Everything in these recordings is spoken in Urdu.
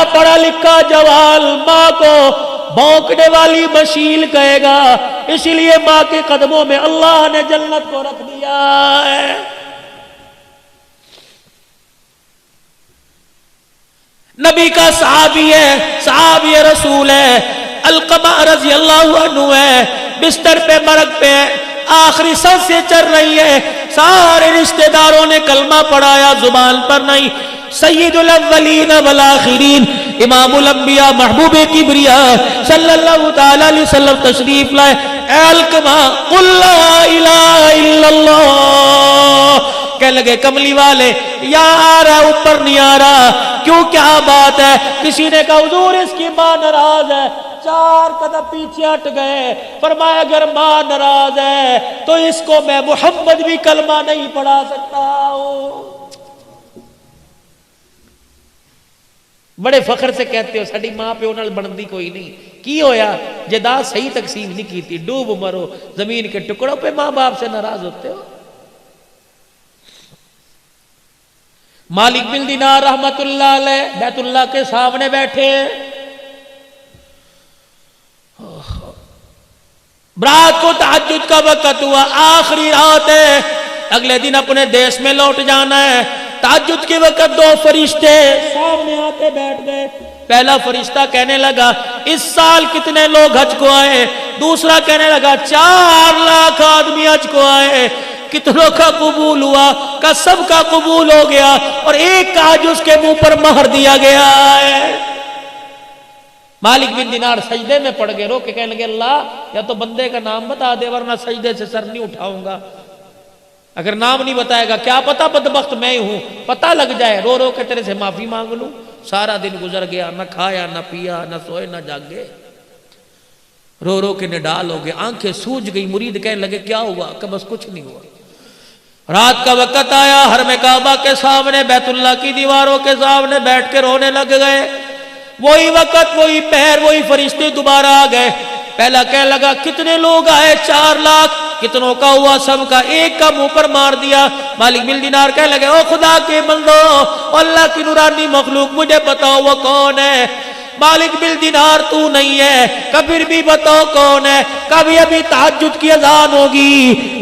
بڑا پڑھا لکھا جوال ماں کو بھونکنے والی مشیل کہے گا، اسی لیے ماں کے قدموں میں اللہ نے جنت کو رکھ دیا ہے۔ نبی کا صحابی ہے، صحابی رسول ہے، علقمہ رضی اللہ عنہ ہے، بستر پہ مرگ پہ ہے، آخری سانسیں چل رہی ہے، سارے رشتہ داروں نے کلمہ پڑھایا، زبان پر نہیں۔ سید الاولین والآخرین، امام الانبیاء، محبوب کبریاء صلی اللہ تعالی علیہ وسلم تشریف لائے۔ اے علقمہ قل لا الہ الا اللہ، کہنے لگے کملی والے یا آ رہا اوپر نہیں آ رہا، کیوں کیا بات ہے؟ کسی نے کہا حضور اس کی ماں ناراض ہے، 4 قدم پیچھے ہٹ گئے، فرمایا اگر ماں ناراض ہے تو اس کو میں محمد بھی کلمہ نہیں پڑھا سکتا ہوں۔ بڑے فخر سے کہتے ہو ساڈی ماں پیو نال بندی کوئی نہیں، کی ہویا جائیداد صحیح تقسیم نہیں کی تھی، ڈوب مرو زمین کے ٹکڑوں پہ ماں باپ سے ناراض ہوتے ہو۔ مالک بن دینار رحمت اللہ علیہ بیت اللہ کے سامنے بیٹھے، رات کو تہجد کا وقت ہوا، آخری رات ہے، اگلے دن اپنے دیش میں لوٹ جانا ہے۔ تہجد کے وقت 2 فرشتے سامنے آتے بیٹھ گئے۔ پہلا فرشتہ کہنے لگا اس سال کتنے لوگ حج کو آئے؟ دوسرا کہنے لگا 4 لاکھ آدمی حج کو آئے، کتنوں کا قبول ہوا؟ کہ سب کا قبول ہو گیا، اور ایک کا حج اس کے منہ پر مہر دیا گیا ہے۔ مالک بن دینار سجدے میں پڑ گئے، رو کے کہنے لگے اللہ یا تو بندے کا نام بتا دے ورنہ سجدے سے سر نہیں اٹھاؤں گا۔ اگر نام نہیں بتائے گا کیا پتہ بدبخت میں ہوں، پتہ لگ جائے، رو رو کے تیرے سے معافی مانگ لوں۔ سارا دن گزر گیا، نہ کھایا نہ پیا نہ سوئے نہ جاگے، رو رو کے نڈال ہو گئے، آنکھیں سوج گئی۔ مرید کہنے لگے کیا ہوا؟ کہ بس کچھ نہیں ہوا۔ رات کا وقت آیا، حرم کعبہ کے سامنے بیت اللہ کی دیواروں کے سامنے بیٹھ کے رونے لگ گئے۔ وہی وقت وہی پہر وہی فرشتے دوبارہ آ گئے۔ پہلا کہنے لگا کتنے لوگ آئے؟ 4 لاکھ۔ کتنوں کا ہوا؟ سب کا۔ ایک کا منہ پر مار دیا۔ مالک بن دینار کہنے لگے او خدا کے بندو، اللہ کی نورانی مخلوق مجھے بتاؤ وہ کون ہے؟ مالک بن دینار تو نہیں ہے، کبھی بھی بتاؤ کون ہے؟ کبھی ابھی تہجد کی اذان ہوگی،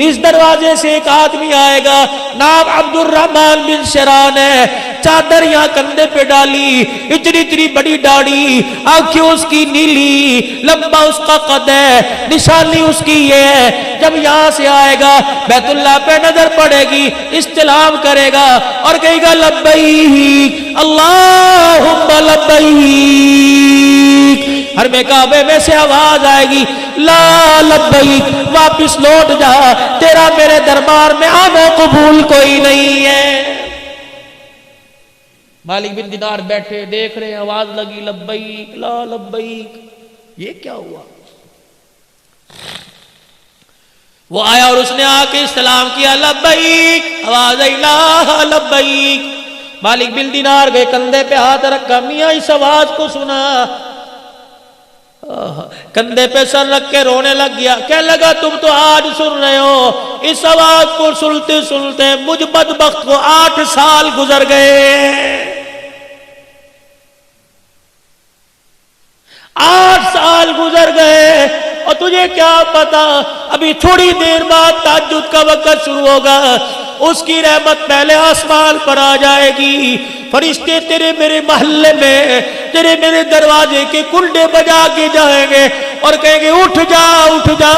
اس دروازے سے ایک آدمی آئے گا، نام عبد الرحمن بن شران ہے، چادر یہاں کندھے پہ ڈالی، اتنی اتنی بڑی داڑھی، آنکھیں اس کی نیلی، لمبا اس کا قد ہے، نشانی اس کی یہ ہے، جب یہاں سے آئے گا بیت اللہ پہ نظر پڑے گی، استلام کرے گا اور کہے گا لبیک اللہم لبیک۔ حرم کعبے میں سے آواز آئے گی لا لبیک، واپس لوٹ جا، تیرا میرے دربار میں آنا قبول کوئی نہیں ہے۔ مالک بن دینار بیٹھے دیکھ رہے، آواز لگی لبیک لا لبیک، یہ کیا ہوا؟ وہ آیا اور اس نے آ کے استلام کیا لبیک، آواز آئی لا لبیک۔ مالک بن دینار گئے، کندھے پہ ہاتھ رکھا، میاں اس آواز کو سنا، کندھے پہ سر رکھ کے رونے لگ گیا۔ کہنے لگا تم تو آج سن رہے ہو، اس آواز کو سنتے سنتے مجھ بدبخت کو 8 سال گزر گئے۔ 8 سال گزر گئے، اور تجھے کیا پتا ابھی تھوڑی دیر بعد تہجد کا وقت شروع ہوگا، اس کی رحمت پہلے آسمان پر آ جائے گی، فرشتے تیرے میرے محلے میں تیرے میرے دروازے کے کنڈے بجا کے جائیں گے اور کہیں گے اٹھ جا اٹھ جا،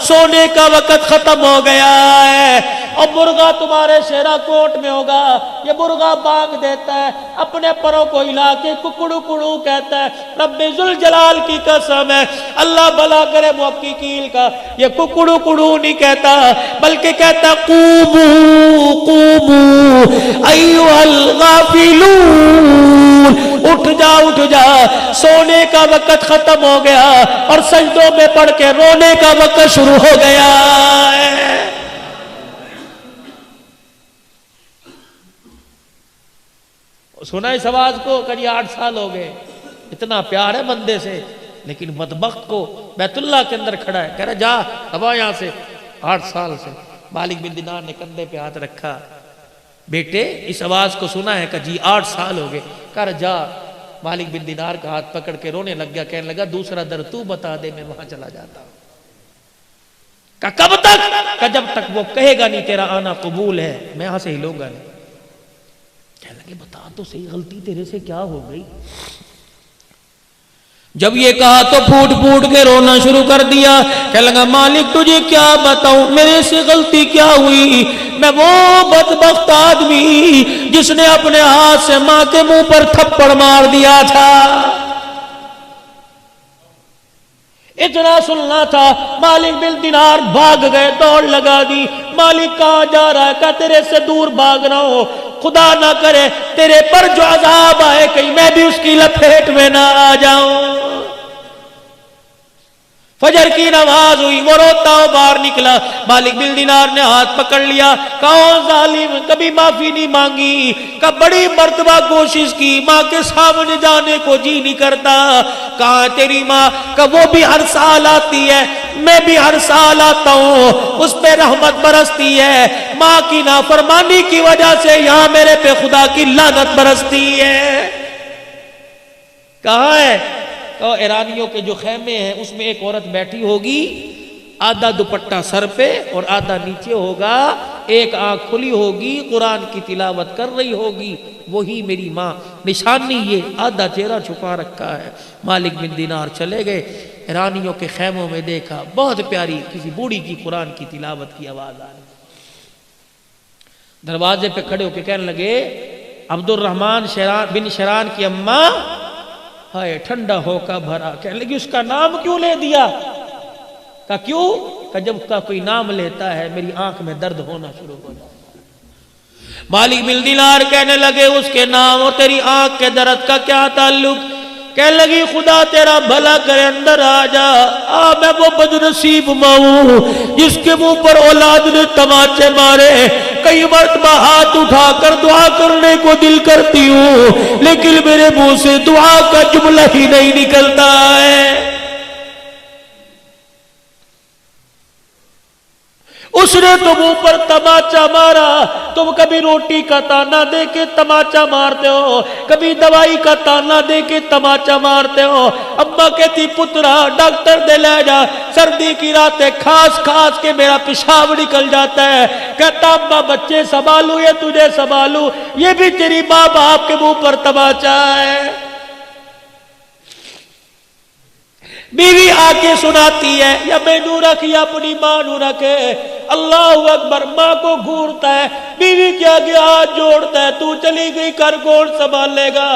سونے کا وقت ختم ہو گیا ہے۔ اور مرغا تمہارے شہرہ کوٹ میں ہوگا، یہ مرغا بانگ دیتا ہے، اپنے پروں کو ہلا کے ککڑو کڑو کہتا ہے، رب ذوالجلال کی قسم ہے، اللہ بھلا کرے محققین کا، یہ ککڑو کڑو نہیں کہتا بلکہ کہتا قومو قومو ایھا الغافلون، اٹھ جا سونے کا وقت ختم ہو گیا اور سجدوں میں پڑھ کے رونے کا وقت شروع ہو گیا ہے۔ سنا اس آواز کو کہ 8 سال ہو گئے، اتنا پیار ہے بندے سے، لیکن بدبخت کو بیت اللہ کے اندر کھڑا ہے، کہہ رہا جا اب یہاں سے، 8 سال سے۔ مالک بن دینار نے کندھے پہ ہاتھ رکھا، بیٹے اس آواز کو سنا ہے کہ جی 8 سال ہو گئے، کہہ رہا جا مالک بن دینار کا ہاتھ پکڑ کے رونے لگ گیا، کہنے لگا دوسرا در تو بتا دے، میں وہاں چلا جاتا ہوں۔ کہا کب تک؟ کہا جب تک وہ کہے گا نہیں تیرا آنا قبول ہے، میں یہاں سے ہلوں گا نہیں۔ کہنے لگے بتا تو صحیح غلطی تیرے سے کیا ہو گئی؟ جب یہ کہا تو پھوٹ پھوٹ کے رونا شروع کر دیا، کہنے لگا مالک تجھے کیا بتاؤں، میرے سے غلطی کیا ہوئی؟ میں وہ بدبخت آدمی جس نے اپنے ہاتھ سے ماں کے منہ پر تھپڑ مار دیا تھا۔ اتنا سننا تھا، مالک بن دینار بھاگ گئے، دوڑ لگا دی۔ مالک کہاں جا رہا ہے؟ کہا تیرے سے دور بھاگ رہا ہوں، خدا نہ کرے تیرے پر جو عذاب آئے کہیں میں بھی اس کی لپیٹ میں نہ آ جاؤں۔ فجر کی نماز ہوئی، وہ روتا ہو باہر نکلا، مالک بن دینار نے ہاتھ پکڑ لیا، کہا ظالم کبھی معافی نہیں مانگی، کہا بڑی مرتبہ کوشش کی، ماں کے سامنے جانے کو جی نہیں کرتا۔ کہا تیری ماں؟ کہا وہ بھی ہر سال آتی ہے، میں بھی ہر سال آتا ہوں، اس پہ رحمت برستی ہے، ماں کی نافرمانی کی وجہ سے یہاں میرے پہ خدا کی لعنت برستی ہے۔ کہاں ہے؟ ایرانیوں کے جو خیمے ہیں اس میں ایک عورت بیٹھی ہوگی، آدھا دوپٹہ سر پہ اور آدھا نیچے ہوگا، ایک آنکھ کھلی ہوگی، قرآن کی تلاوت کر رہی ہوگی، وہی میری ماں۔ نشانی یہ آدھا چہرہ چھپا رکھا ہے۔ مالک بن دینار چلے گئے، ایرانیوں کے خیموں میں دیکھا بہت پیاری کسی بوڑھی کی قرآن کی تلاوت کی آواز آ رہی۔ دروازے پہ کھڑے ہو کے کہنے لگے عبد الرحمن بن شران کی اماں، ہائے ٹھنڈا ہو کا بھرا۔ کہنے لگی اس کا نام کیوں لے دیا؟ کہا کیوں؟ کہ جب کا کوئی نام لیتا ہے میری آنکھ میں درد ہونا شروع ہو جاتا ہے۔ مالک بن دینار کہنے لگے اس کے نام اور تیری آنکھ کے درد کا کیا تعلق؟ کہنے لگی خدا تیرا بھلا کرے اندر آ جا، میں وہ بدنصیب ماں ہوں جس کے منہ پر اولاد نے تماچے مارے، کئی مرتبہ ہاتھ اٹھا کر دعا کرنے کو دل کرتی ہوں لیکن میرے منہ سے دعا کا جملہ ہی نہیں نکلتا ہے۔ اس نے تم اوپر تماچا مارا، تم کبھی روٹی کا تانا دے کے تماچا مارتے ہو، کبھی دوائی کا تانا دے کے تماچا مارتے ہو۔ اماں کہتی پترا ڈاکٹر دے لے جا، سردی کی راتیں کھاس کھاس کے میرا پیشاب نکل جاتا ہے۔ کہتا اماں بچے سنبھالوں یا تجھے سنبھالوں؟ یہ بھی تیری ماں باپ کے منہ پر تماچا ہے۔ بیوی آ کے سناتی ہے یا میں نو رکھ یا اپنی ماں نو رکھے، اللہ اکبر، ماں کو گھورتا ہے، بیوی کے آگے ہاتھ جوڑتا ہے، تو چلی گئی کر کون سنبھال لے گا؟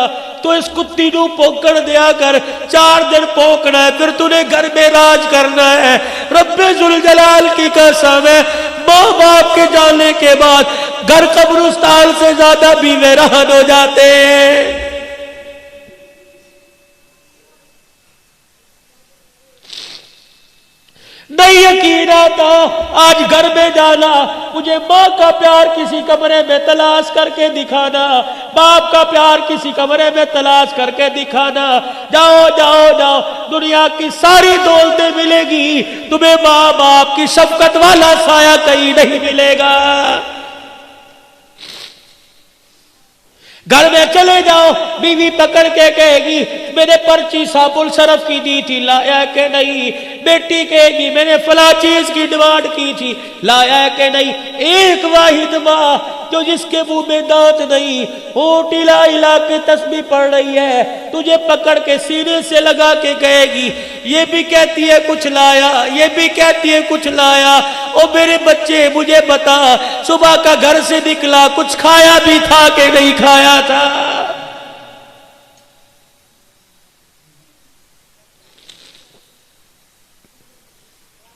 تو اس کتی نو پوکڑ دیا کر، 4 دن پوکنا ہے، پھر تو نے گھر میں راج کرنا ہے۔ رب ذوالجلال کی قسم ہے، ماں باپ کے جانے کے بعد گھر قبرستان سے زیادہ بھی ویران ہو جاتے ہیں۔ نہیں یقین آتا آج گھر میں جانا، مجھے ماں کا پیار کسی کمرے میں تلاش کر کے دکھانا، باپ کا پیار کسی کمرے میں تلاش کر کے دکھانا۔ جاؤ جاؤ جاؤ، دنیا کی ساری دولتیں ملے گی، تمہیں ماں باپ کی شفقت والا سایہ کہیں نہیں ملے گا۔ گھر میں چلے جاؤ، بیوی پکڑ کے کہے گی میں نے پرچی صابن صرف کی دی تھی، لایا کہ نہیں؟ بیٹی کہے گی میں نے فلاں چیز کی ڈیمانڈ کی تھی، لایا کہ نہیں؟ ایک واحد ماں جو جس کے منہ میں دانت نہیں، ہونٹ ہلا ہلا کے تسبیح پڑھ رہی ہے، تجھے پکڑ کے سینے سے لگا کے کہے گی یہ بھی کہتی ہے کچھ لایا، یہ بھی کہتی ہے کچھ لایا۔ او میرے بچے مجھے بتا، صبح کا گھر سے نکلا کچھ کھایا بھی تھا کہ نہیں کھایا تھا؟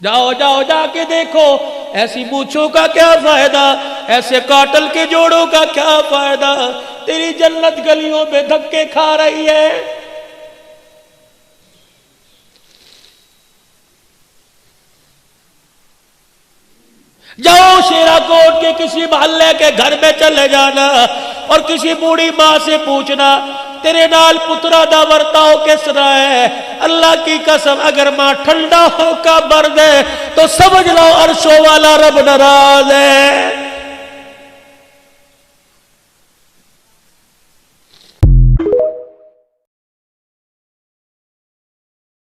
جاؤ جاؤ جا کے دیکھو، ایسی مونچھوں کا کیا فائدہ، ایسے کاٹل کے جوڑوں کا کیا فائدہ، تیری جنت گلیوں میں دھکے کھا رہی ہے۔ جاؤ شیرا کوٹ کے کسی محلے کے گھر میں چلے جانا اور کسی بوڑھی ماں سے پوچھنا تیرے نال پترا دا ورتاؤ کس طرح ہے؟ اللہ کی قسم اگر ماں ٹھنڈا ہو کا برد ہے تو سمجھ لو عرشوں والا رب ناراض ہے۔